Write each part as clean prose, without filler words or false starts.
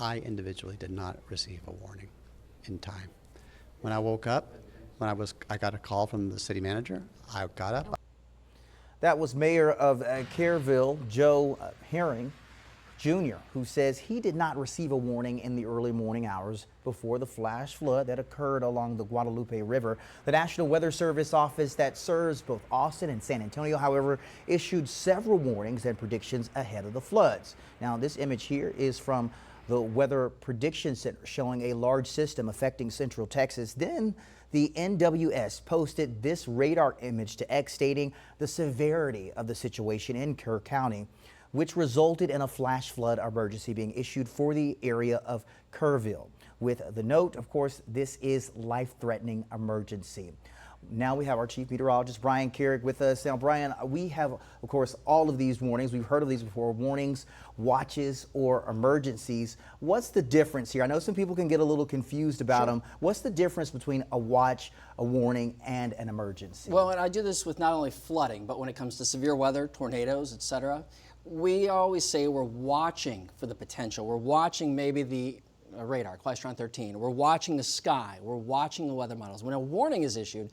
I individually did not receive a warning in time. When I woke up, I got a call from the city manager. I got up. That was Mayor of Kerrville, Joe Herring Jr., who says he did not receive a warning in the early morning hours before the flash flood that occurred along the Guadalupe River. The National Weather Service office that serves both Austin and San Antonio, however, issued several warnings and predictions ahead of the floods. Now, this image here is from the Weather Prediction Center showing a large system affecting central Texas. Then the NWS posted this radar image to X stating the severity of the situation in Kerr County, which resulted in a flash flood emergency being issued for the area of Kerrville. With the note, of course, this is life-threatening emergency. Now we have our Chief Meteorologist, Brian Carrick, with us. Now, Brian, we have, of course, all of these warnings. We've heard of these before, warnings, watches, or emergencies. What's the difference here? I know some people can get a little confused about them. What's the difference between a watch, a warning, and an emergency? Well, and I do this with not only flooding, but when it comes to severe weather, tornadoes, etc., we always say we're watching for the potential. We're watching maybe the radar, Clustron 13. We're watching the sky. We're watching the weather models. When a warning is issued,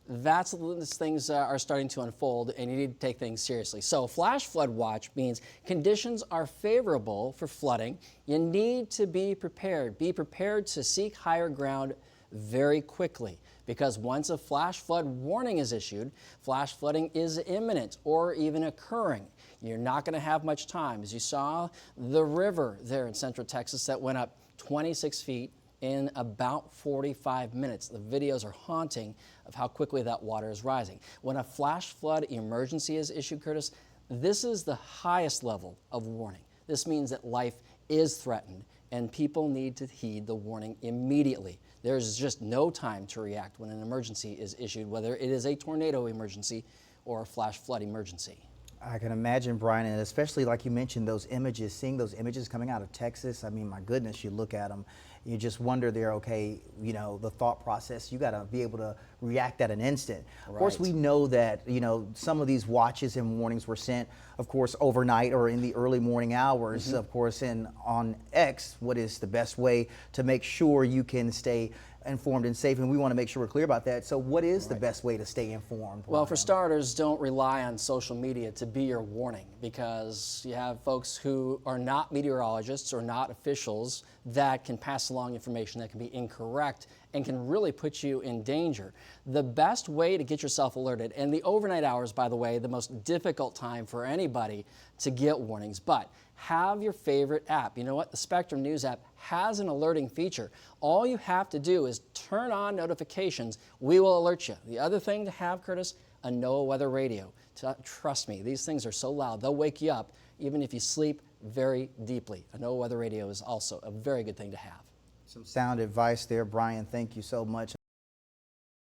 that's when things are starting to unfold, and you need to take things seriously. So flash flood watch means conditions are favorable for flooding. You need to be prepared. Be prepared to seek higher ground very quickly, because once a flash flood warning is issued, flash flooding is imminent or even occurring. You're not going to have much time. As you saw, the river there in central Texas that went up 26 feet in about 45 minutes. The videos are haunting of how quickly that water is rising. When a flash flood emergency is issued, Curtis, this is the highest level of warning. This means that life is threatened and people need to heed the warning immediately. There's just no time to react when an emergency is issued, whether it is a tornado emergency or a flash flood emergency. I can imagine, Brian, and especially like you mentioned, those images, seeing those images coming out of Texas. I mean, my goodness, you look at them, you just wonder there, okay, you know, the thought process, you got to be able to react at an instant. Of course, we know that, you know, some of these watches and warnings were sent, of course, overnight or in the early morning hours, of course, and on X, what is the best way to make sure you can stay informed and safe, and we want to make sure we're clear about that. So what is the best way to stay informed? Well, for starters, don't rely on social media to be your warning, because you have folks who are not meteorologists or not officials that can pass along information that can be incorrect and can really put you in danger. The best way to get yourself alerted, and the overnight hours, by the way, the most difficult time for anybody to get warnings, but have your favorite app. You know what? The Spectrum News app has an alerting feature. All you have to do is turn on notifications. We will alert you. The other thing to have, Curtis, a NOAA weather radio. Trust me, these things are so loud, they'll wake you up even if you sleep very deeply. A NOAA weather radio is also a very good thing to have. Some sound advice there, Brian. Thank you so much.